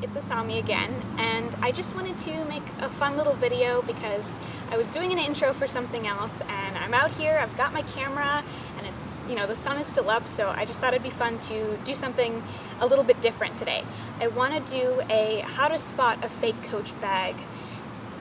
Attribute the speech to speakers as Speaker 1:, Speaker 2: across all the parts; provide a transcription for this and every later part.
Speaker 1: it's Asami again, and I just wanted to make a fun little video because I was doing an intro for something else, and I'm out here, I've got my camera, and it's, the sun is still up, so I just thought it'd be fun to do something a little bit different today. I want to do a how to spot a fake Coach bag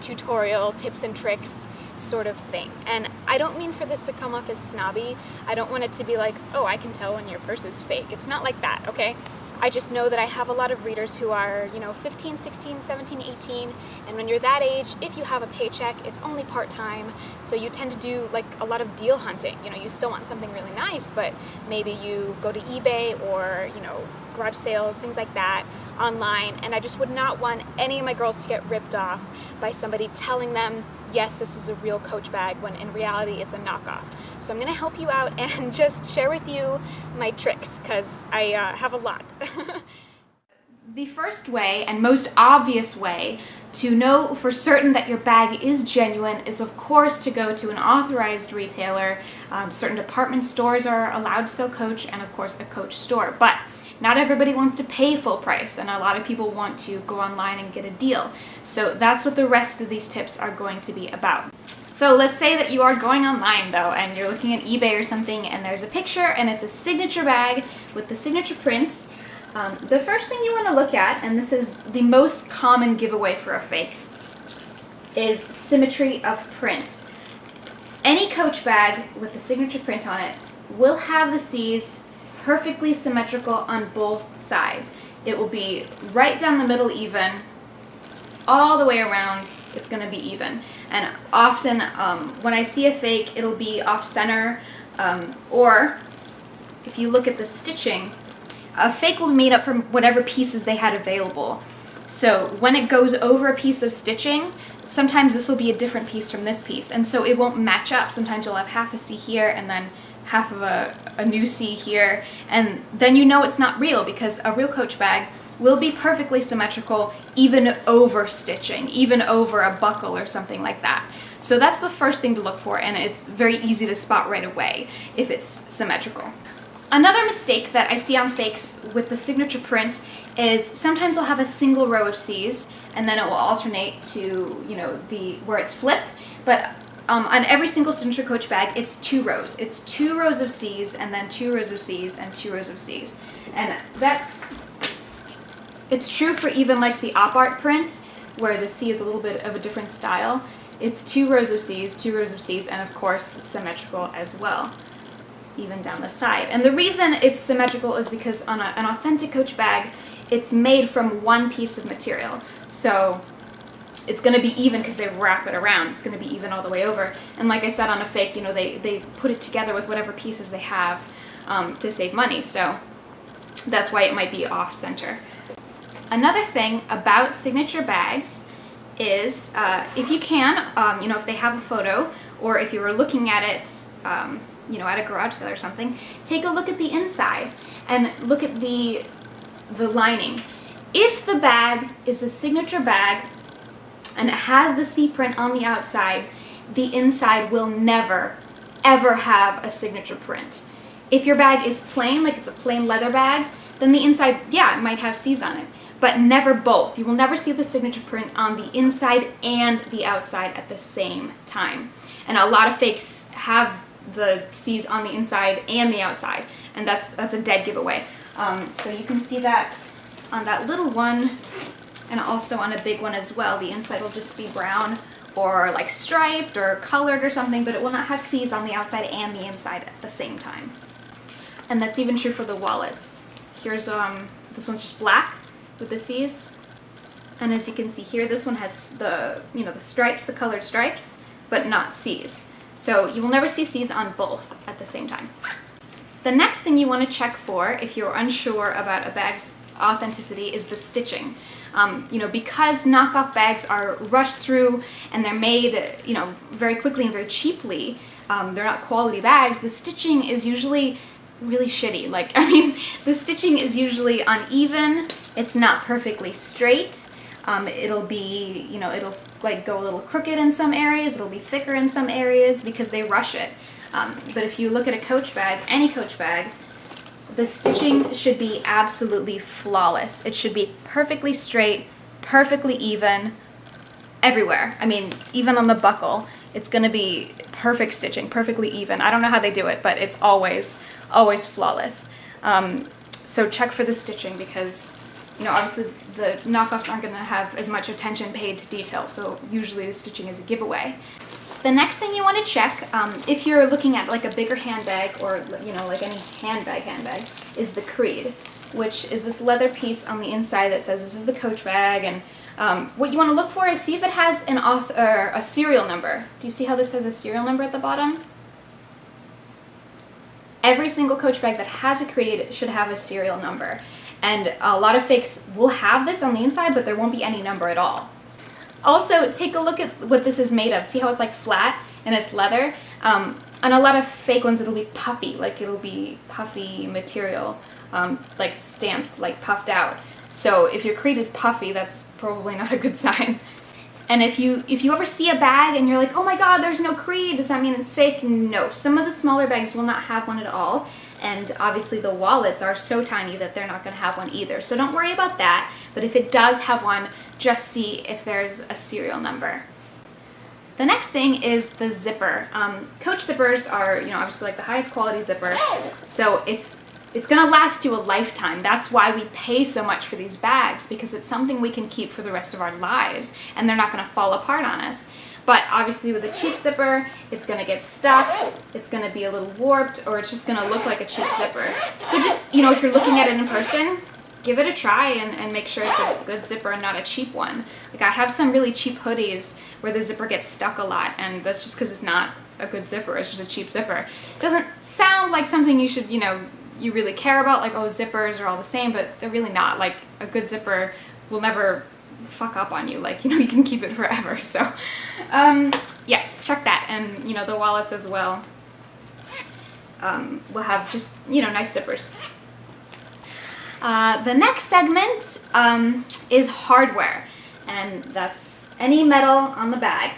Speaker 1: tutorial, tips and tricks sort of thing. And I don't mean for this to come off as snobby. I don't want it to be like, oh, I can tell when your purse is fake. It's not like that, okay? I just know that I have a lot of readers who are, 15, 16, 17, 18, and when you're that age, if you have a paycheck, it's only part-time, so you tend to do like a lot of deal hunting. You still want something really nice, but maybe you go to eBay or, garage sales, things like that, online, and I just would not want any of my girls to get ripped off by somebody telling them, yes, this is a real Coach bag, when in reality it's a knockoff. So I'm going to help you out and just share with you my tricks, because I have a lot. The first way and most obvious way to know for certain that your bag is genuine is, of course, to go to an authorized retailer. Certain department stores are allowed to sell Coach, and of course a Coach store. But not everybody wants to pay full price, and a lot of people want to go online and get a deal. So that's what the rest of these tips are going to be about. So let's say that you are going online though, and you're looking at eBay or something, and there's a picture, and it's a signature bag with the signature print. The first thing you want to look at, and this is the most common giveaway for a fake, is symmetry of print. Any Coach bag with the signature print on it will have the C's perfectly symmetrical on both sides. It will be right down the middle even, all the way around it's going to be even. And often when I see a fake, it'll be off center, or if you look at the stitching, a fake will be made up from whatever pieces they had available. So when it goes over a piece of stitching, sometimes this will be a different piece from this piece, and so it won't match up. Sometimes you'll have half a C here and then half of a new C here, and then you know it's not real, because a real Coach bag will be perfectly symmetrical even over stitching, even over a buckle or something like that. So that's the first thing to look for, and it's very easy to spot right away if it's symmetrical. Another mistake that I see on fakes with the signature print is sometimes they'll have a single row of C's, and then it will alternate to, where it's flipped, but on every single signature Coach bag, it's 2 rows. It's 2 rows of C's, and then 2 rows of C's, and 2 rows of C's. And it's true for even like the op art print, where the C is a little bit of a different style. It's 2 rows of C's, 2 rows of C's, and of course symmetrical as well, even down the side. And the reason it's symmetrical is because on an authentic Coach bag, it's made from one piece of material. So it's going to be even because they wrap it around. It's going to be even all the way over. And like I said, on a fake, they put it together with whatever pieces they have to save money. So that's why it might be off center. Another thing about signature bags is if you can, if they have a photo, or if you were looking at it, at a garage sale or something, take a look at the inside and look at the lining. If the bag is a signature bag and it has the C print on the outside, the inside will never, ever have a signature print. If your bag is plain, like it's a plain leather bag, then the inside, yeah, it might have C's on it, but never both. You will never see the signature print on the inside and the outside at the same time. And a lot of fakes have the C's on the inside and the outside, and that's a dead giveaway. So you can see that on that little one, and also on a big one as well. The inside will just be brown or like striped or colored or something, but it will not have C's on the outside and the inside at the same time. And that's even true for the wallets. Here's this one's just black with the C's, and as you can see here, this one has the the stripes, the colored stripes, but not C's. So you will never see C's on both at the same time. The next thing you want to check for if you're unsure about a bag's authenticity is the stitching. Because knockoff bags are rushed through and they're made, very quickly and very cheaply, they're not quality bags, the stitching is usually really shitty. The stitching is usually uneven, it's not perfectly straight, it'll be, it'll like go a little crooked in some areas, it'll be thicker in some areas because they rush it. But if you look at a Coach bag, any Coach bag, the stitching should be absolutely flawless. It should be perfectly straight, perfectly even, everywhere. I mean, even on the buckle, it's gonna be perfect stitching, perfectly even. I don't know how they do it, but it's always flawless. So check for the stitching because, you know, obviously the knockoffs aren't gonna have as much attention paid to detail, so usually the stitching is a giveaway. The next thing you want to check, if you're looking at like a bigger handbag or, you know, like any handbag, is the creed, which is this leather piece on the inside that says this is the Coach bag. And what you want to look for is see if it has an a serial number. Do you see how this has a serial number at the bottom? Every single Coach bag that has a creed should have a serial number. And a lot of fakes will have this on the inside, but there won't be any number at all. Also, take a look at what this is made of. See how it's like flat and it's leather? On a lot of fake ones, it'll be puffy, like it'll be puffy material, like stamped, like puffed out. So if your creed is puffy, that's probably not a good sign. And if you ever see a bag and you're like, oh my god, there's no creed, does that mean it's fake? No, some of the smaller bags will not have one at all. And obviously the wallets are so tiny that they're not going to have one either. So don't worry about that, but if it does have one, just see if there's a serial number. The next thing is the zipper. Coach zippers are, you know, obviously like the highest quality zipper, so it's going to last you a lifetime. That's why we pay so much for these bags, because it's something we can keep for the rest of our lives, and they're not going to fall apart on us. But obviously with a cheap zipper, it's going to get stuck, it's going to be a little warped, or it's just going to look like a cheap zipper. So just, you know, if you're looking at it in person, give it a try and make sure it's a good zipper and not a cheap one. Like I have some really cheap hoodies where the zipper gets stuck a lot, and that's just because it's not a good zipper, it's just a cheap zipper. It doesn't sound like something you should, you know, you really care about, like, oh, zippers are all the same, but they're really not. Like a good zipper will never fuck up on you, like, you know, you can keep it forever. So yes, check that. And you know, the wallets as well will have just, you know, nice zippers. The next segment is hardware, and that's any metal on the bag.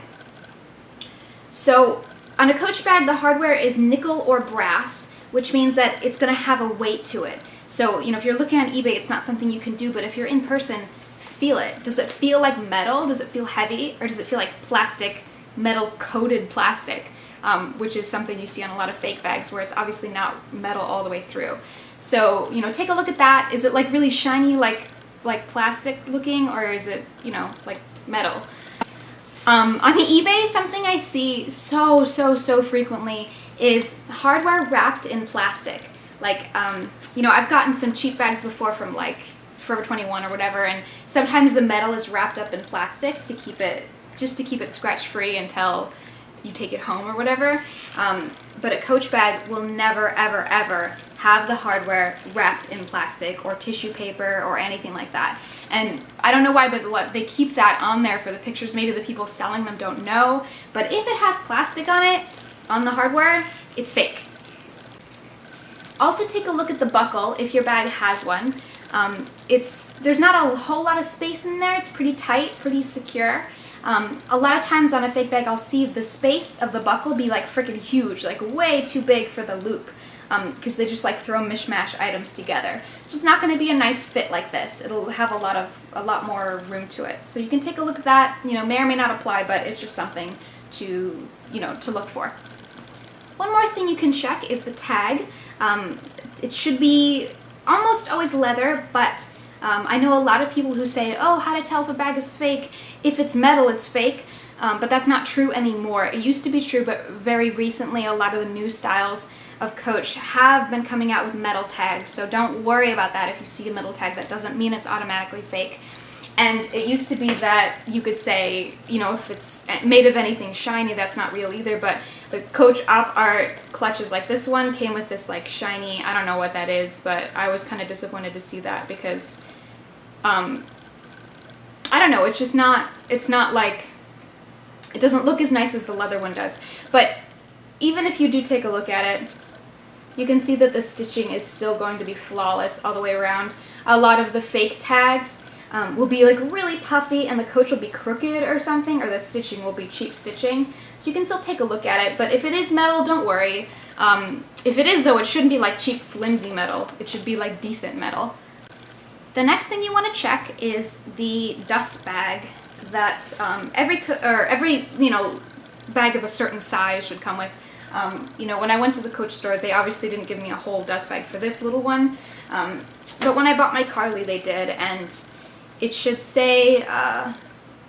Speaker 1: So on a Coach bag, the hardware is nickel or brass, which means that it's going to have a weight to it. So, you know, if you're looking on eBay, it's not something you can do, but if you're in person, feel it. Does it feel like metal? Does it feel heavy? Or does it feel like plastic, metal coated plastic, which is something you see on a lot of fake bags where it's obviously not metal all the way through. So, you know, take a look at that. Is it like really shiny, like plastic looking, or is it, you know, like metal? On the eBay, something I see so frequently is hardware wrapped in plastic. Like, you know, I've gotten some cheap bags before from like Forever 21 or whatever, and sometimes the metal is wrapped up in plastic to keep it, just to keep it scratch free until you take it home or whatever. But a Coach bag will never ever have the hardware wrapped in plastic or tissue paper or anything like that. And I don't know why, but they keep that on there for the pictures. Maybe the people selling them don't know, but if it has plastic on it, on the hardware, it's fake. Also take a look at the buckle if your bag has one. There's not a whole lot of space in there. It's pretty tight, pretty secure. A lot of times on a fake bag, I'll see the space of the buckle be like freaking huge, like way too big for the loop, because they just like throw mishmash items together. So it's not going to be a nice fit like this. It'll have a lot more room to it. So you can take a look at that. You know, may or may not apply, but it's just something to, you know, to look for. One more thing you can check is the tag. It should be almost always leather, but I know a lot of people who say, oh, how to tell if a bag is fake? If it's metal, it's fake. But that's not true anymore. It used to be true, but very recently a lot of the new styles of Coach have been coming out with metal tags. So don't worry about that if you see a metal tag. That doesn't mean it's automatically fake. And it used to be that you could say, you know, if it's made of anything shiny, that's not real either. But the Coach Op Art clutches like this one came with this like shiny, I don't know what that is, but I was kind of disappointed to see that because, I don't know, it's just not, it's not like, it doesn't look as nice as the leather one does. But even if you do take a look at it, you can see that the stitching is still going to be flawless all the way around. A lot of the fake tags will be like really puffy and the Coach will be crooked or something, or the stitching will be cheap stitching. So you can still take a look at it, but if it is metal, don't worry. If it is though, it shouldn't be like cheap flimsy metal. It should be like decent metal. The next thing you want to check is the dust bag that every bag of a certain size should come with. When I went to the Coach store, they obviously didn't give me a whole dust bag for this little one, but when I bought my Carly, they did, and it should say,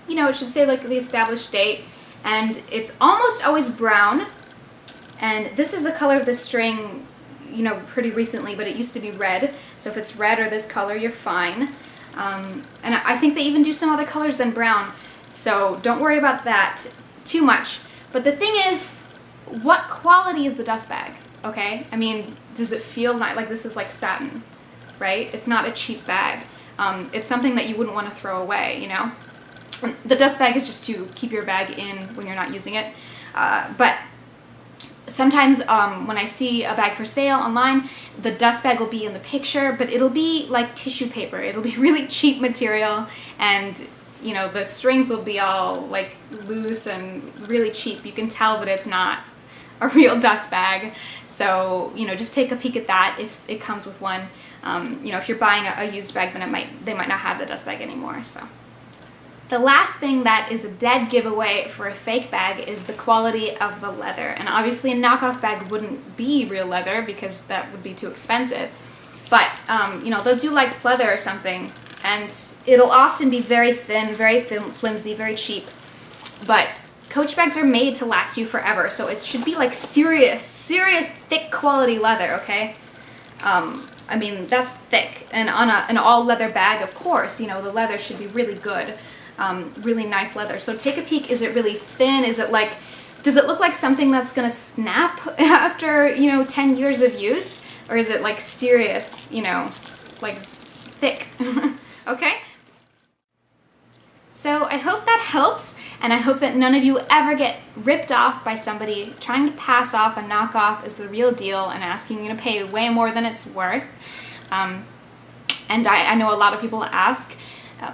Speaker 1: it should say like the established date, and it's almost always brown, and this is the color of the string, pretty recently, but it used to be red, so if it's red or this color, you're fine. And I think they even do some other colors than brown, so don't worry about that too much. But the thing is, what quality is the dust bag, okay? I mean, does it feel like this is like satin, right? It's not a cheap bag. It's something that you wouldn't want to throw away, The dust bag is just to keep your bag in when you're not using it. But sometimes when I see a bag for sale online, the dust bag will be in the picture, but it'll be like tissue paper. It'll be really cheap material, and the strings will be all like loose and really cheap. You can tell that it's not a real dust bag. So, just take a peek at that if it comes with one. If you're buying a used bag, then they might not have the dust bag anymore. So, the last thing that is a dead giveaway for a fake bag is the quality of the leather. And obviously a knockoff bag wouldn't be real leather because that would be too expensive. But, they'll do like leather or something, and it'll often be very thin, very flimsy, very cheap. But Coach bags are made to last you forever, so it should be like serious, thick quality leather, okay? I mean, that's thick. And on an all leather bag, of course, the leather should be really good, really nice leather. So take a peek. Is it really thin? Is it like, does it look like something that's gonna snap after, 10 years of use? Or is it like serious, like thick, okay? So I hope that helps, and I hope that none of you ever get ripped off by somebody trying to pass off a knockoff as the real deal and asking you to pay way more than it's worth. And I know a lot of people ask,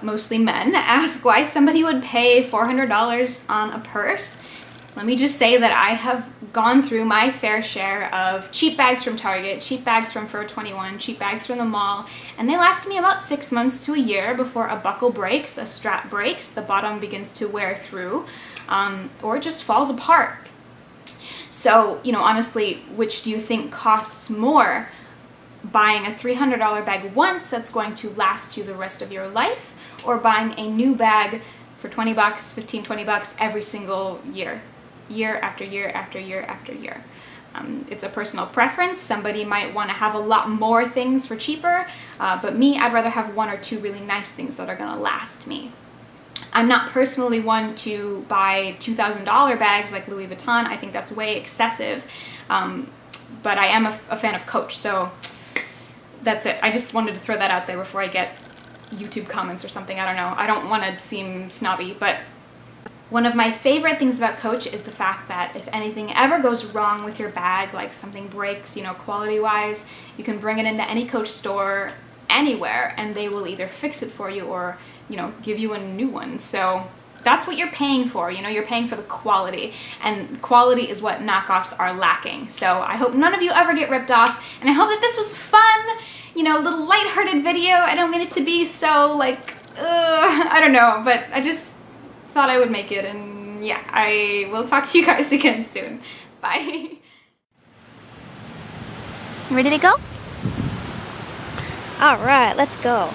Speaker 1: mostly men, ask why somebody would pay $400 on a purse. Let me just say that I have gone through my fair share of cheap bags from Target, cheap bags from Fur 21, cheap bags from the mall, and they last me about 6 months to a year before a buckle breaks, a strap breaks, the bottom begins to wear through, or just falls apart. So, honestly, which do you think costs more? Buying a $300 bag once that's going to last you the rest of your life, or buying a new bag for 20 bucks, 15, 20 bucks every single year? Year after year after year after year. It's a personal preference. Somebody might want to have a lot more things for cheaper, but me, I'd rather have one or two really nice things that are going to last me. I'm not personally one to buy $2,000 bags like Louis Vuitton. I think that's way excessive, but I am a fan of Coach, so that's it. I just wanted to throw that out there before I get YouTube comments or something. I don't know. I don't want to seem snobby, but one of my favorite things about Coach is the fact that if anything ever goes wrong with your bag, like something breaks, quality-wise, you can bring it into any Coach store anywhere and they will either fix it for you or, give you a new one. So that's what you're paying for, you're paying for the quality, and quality is what knockoffs are lacking. So I hope none of you ever get ripped off, and I hope that this was fun, little lighthearted video. I don't mean it to be so like, I don't know, but I just thought I would make it, and yeah, I will talk to you guys again soon. Bye.
Speaker 2: Ready to go? All right, let's go.